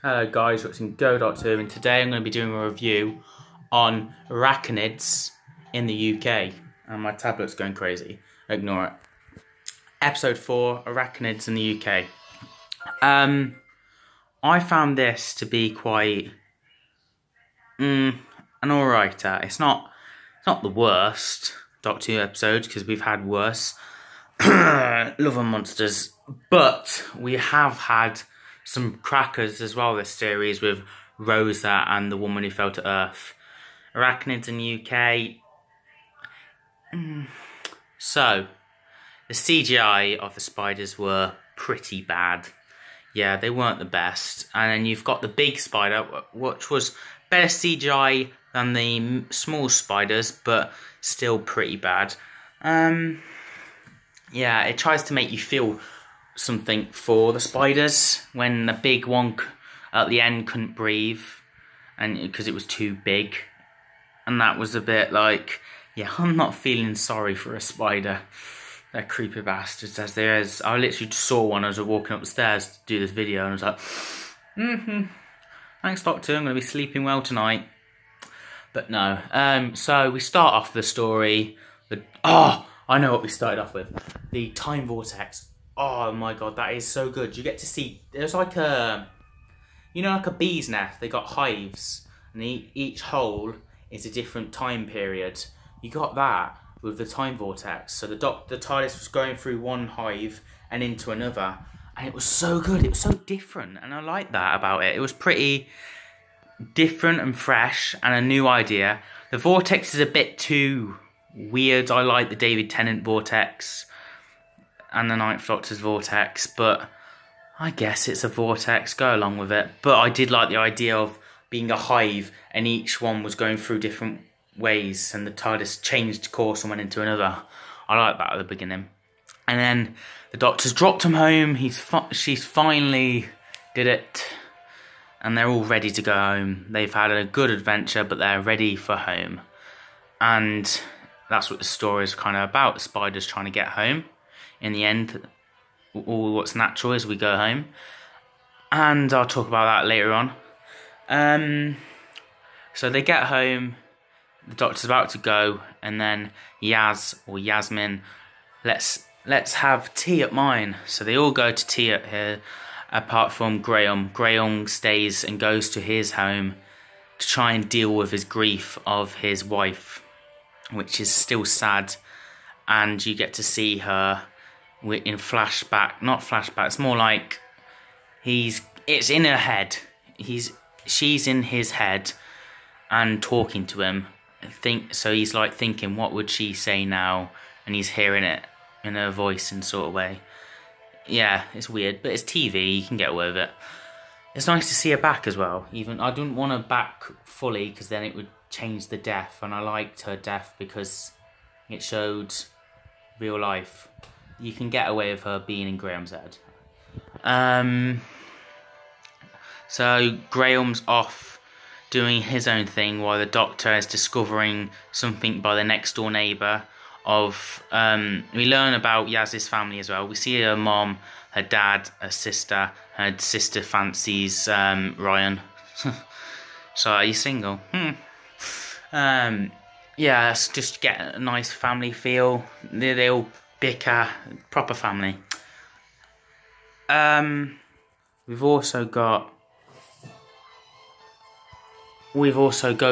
Hello guys, watching Go Doctor, and today I'm going to be doing a review on Arachnids in the UK. And my tablet's going crazy. Ignore it. Episode 4, Arachnids in the UK. I found this to be quite an alright. It's not the worst Doctor Who episode, because we've had worse. Love and Monsters, but we have had some crackers as well this series with Rosa and the Woman Who Fell to Earth. Arachnids in the UK. So, the CGI of the spiders were pretty bad. Yeah, they weren't the best. And then you've got the big spider, which was better CGI than the small spiders, but still pretty bad. Yeah, it tries to make you feel something for the spiders when the big one at the end couldn't breathe, and because it was too big, and that was a bit like, yeah, I'm not feeling sorry for a spider. They're creepy bastards as there is. I literally just saw one as I was walking up the stairs to do this video, and I was like, thanks Doctor, I'm going to be sleeping well tonight. But no. So we start off the story. I know what we started off with. The time vortex. Oh my god, that is so good. You get to see, there's like a, you know, like a bee's nest. They got hives, and each hole is a different time period. You got that with the time vortex. So the TARDIS was going through one hive and into another, and it was so good. It was so different, and I like that about it. It was pretty different and fresh, and a new idea. The vortex is a bit too weird. I like the David Tennant vortex and the Ninth Doctor's vortex, but I guess it's a vortex, go along with it. But I did like the idea of being a hive and each one was going through different ways, and the TARDIS changed course and went into another. I like that at the beginning. And then the Doctor's dropped him home. She's finally did it, and they're all ready to go home. They've had a good adventure, but they're ready for home. And that's what the story is kind of about, the spiders trying to get home. In the end, all what's natural is we go home. And I'll talk about that later on. So they get home, the Doctor's about to go, and then Yaz, or Yasmin, let's have tea at mine. So they all go to tea at her, apart from Graham. Graham stays and goes to his home to try and deal with his grief of his wife, which is still sad. And you get to see her in flashback, not flashback, it's more like it's in her head. She's in his head and talking to him. So he's like thinking, what would she say now? And he's hearing it in her voice in sort of way. Yeah, it's weird, but it's TV, you can get away with it. It's nice to see her back as well. Even I didn't want her back fully, because then it would change the death, and I liked her death because it showed real life. You can get away with her being in Graham's head. So Graham's off doing his own thing while the Doctor is discovering something by the next door neighbour. We learn about Yaz's family as well. We see her mom, her dad, her sister. Her sister fancies Ryan. So are you single? Yeah, let's just get a nice family feel. They all bicker, proper family. We've also go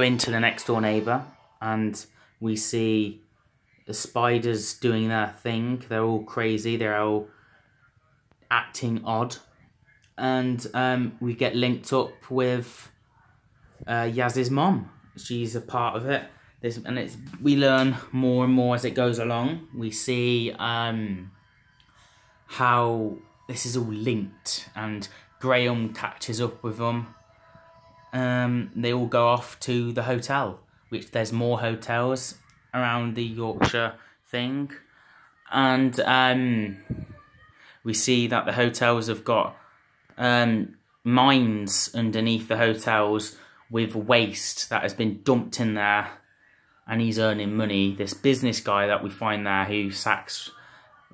into the next door neighbour, and we see the spiders doing their thing. They're all crazy. They're all acting odd, and we get linked up with Yaz's mom. She's a part of it. We learn more and more as it goes along. We see how this is all linked, and Graham catches up with them. They all go off to the hotel, which there's more hotels around the Yorkshire thing, and we see that the hotels have got mines underneath the hotels with waste that has been dumped in there, and he's earning money. This business guy that we find there who sacks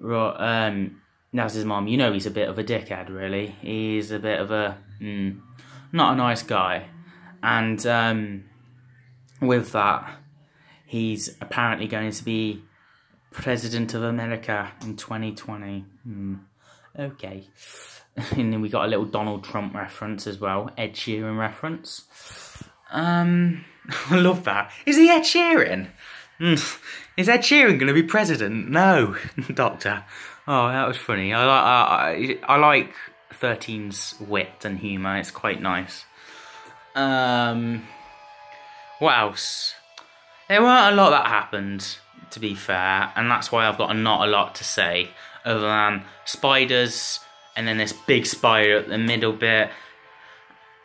Naz's mom, you know, he's a bit of a dickhead, really. He's a bit of a not a nice guy. And with that, he's apparently going to be President of America in 2020. Okay. And then we got a little Donald Trump reference as well. Ed Sheeran reference. I love that. Is he Ed Sheeran? Is Ed Sheeran going to be president? No, Doctor. Oh, that was funny. I like 13's wit and humour. It's quite nice. What else? There weren't a lot that happened, to be fair, and that's why I've got not a lot to say, other than spiders, and then this big spider at the middle bit,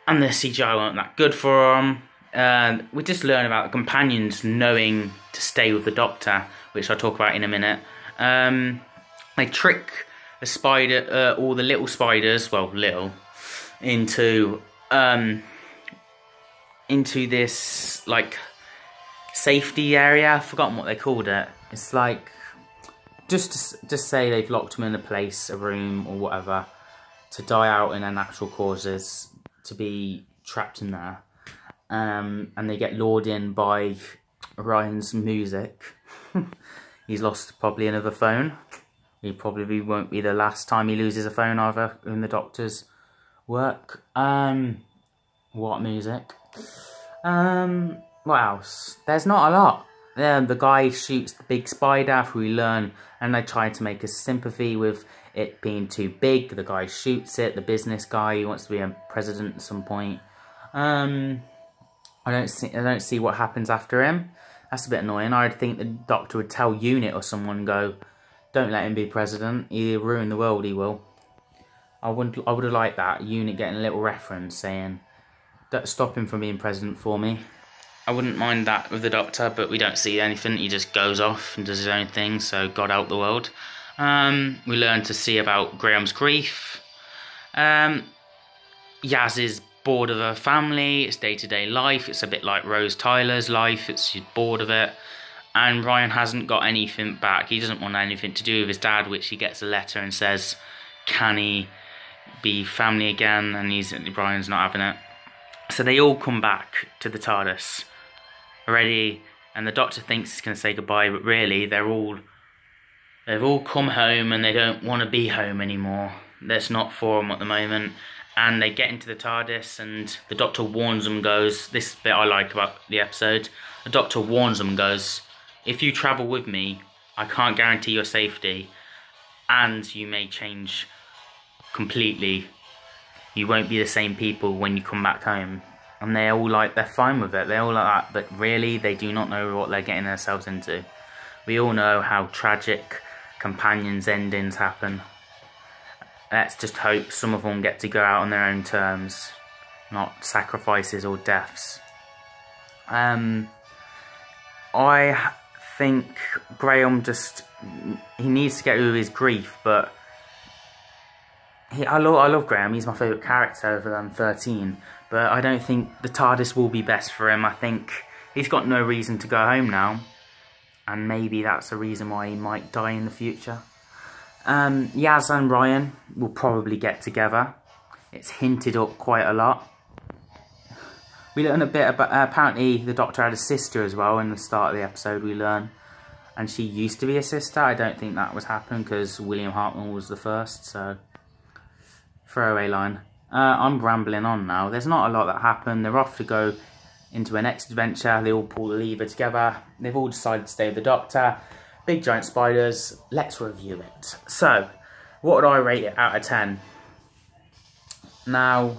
and the CGI weren't that good for them. We just learn about the companions knowing to stay with the Doctor, which I'll talk about in a minute. They trick the spider, all the little spiders, well, little, into this, like, safety area. I've forgotten what they called it. It's like, just say they've locked them in a place, a room or whatever, to die out in their natural causes, to be trapped in there. And they get lured in by Ryan's music. He's lost probably another phone. He probably won't be the last time he loses a phone either in the Doctor's work. What music? What else? There's not a lot. The guy shoots the big spider after we learn, and they try to make a sympathy with it being too big. The guy shoots it, the business guy who wants to be a president at some point. I don't see what happens after him. That's a bit annoying. I'd think the Doctor would tell Unit or someone, go, don't let him be president. He'll ruin the world, he will. I would have liked that. Unit getting a little reference saying, don't stop him from being president for me. I wouldn't mind that with the Doctor, but we don't see anything. He just goes off and does his own thing, so God help the world. We learn to see about Graham's grief. Yaz is bored of her family, it's day-to-day life. It's a bit like Rose Tyler's life. She's bored of it. And Ryan hasn't got anything back. He doesn't want anything to do with his dad, which he gets a letter and says, can he be family again? And Brian's not having it. So they all come back to the TARDIS already, and the Doctor thinks he's going to say goodbye, but really they've all come home and they don't want to be home anymore. That's not for them at the moment. And they get into the TARDIS, and the Doctor warns them, goes, this bit I like about the episode, the Doctor warns them, goes, if you travel with me, I can't guarantee your safety, and you may change completely. You won't be the same people when you come back home. And they're all like, they're fine with it, they're all like that, but really, they do not know what they're getting themselves into. We all know how tragic companions' endings happen. Let's just hope some of them get to go out on their own terms, not sacrifices or deaths. I think Graham he needs to get over his grief, but I love Graham. He's my favourite character over than 13, but I don't think the TARDIS will be best for him. I think he's got no reason to go home now, and maybe that's the reason why he might die in the future. Yaz and Ryan will probably get together. It's hinted up quite a lot. We learn a bit about, apparently the Doctor had a sister as well in the start of the episode, we learn. And she used to be a sister. I don't think that was happening because William Hartnell was the first, so throwaway line. I'm rambling on now. There's not a lot that happened. They're off to go into a next adventure. They all pull the lever together. They've all decided to stay with the Doctor. Big giant spiders. Let's review it. So, what would I rate it out of 10? Now,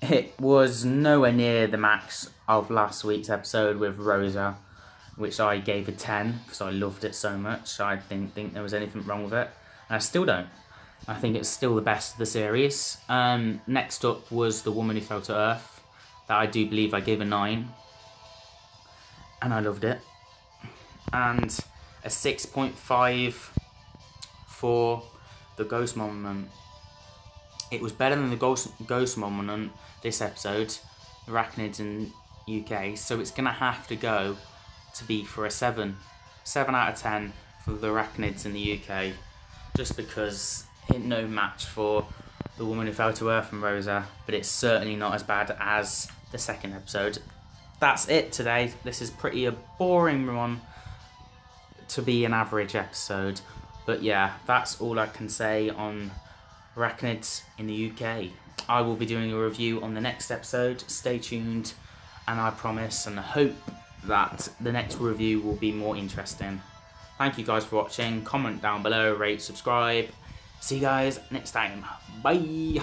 it was nowhere near the max of last week's episode with Rosa, which I gave a 10 because I loved it so much. I didn't think there was anything wrong with it. And I still don't. I think it's still the best of the series. Next up was The Woman Who Fell to Earth, that I do believe I gave a 9. And I loved it. And a 6.5 for The Ghost Monument. It was better than The Ghost Monument this episode, Arachnids in UK, so it's going to have to go to be for a 7. 7 out of 10 for the Arachnids in the UK, just because it's no match for The Woman Who Fell to Earth and Rosa, but it's certainly not as bad as the second episode. That's it today. This is pretty a boring one to be an average episode. But yeah, that's all I can say on Arachnids in the UK. I will be doing a review on the next episode. Stay tuned, and I promise and hope that the next review will be more interesting. Thank you guys for watching. Comment down below, rate, subscribe. See you guys next time. Bye.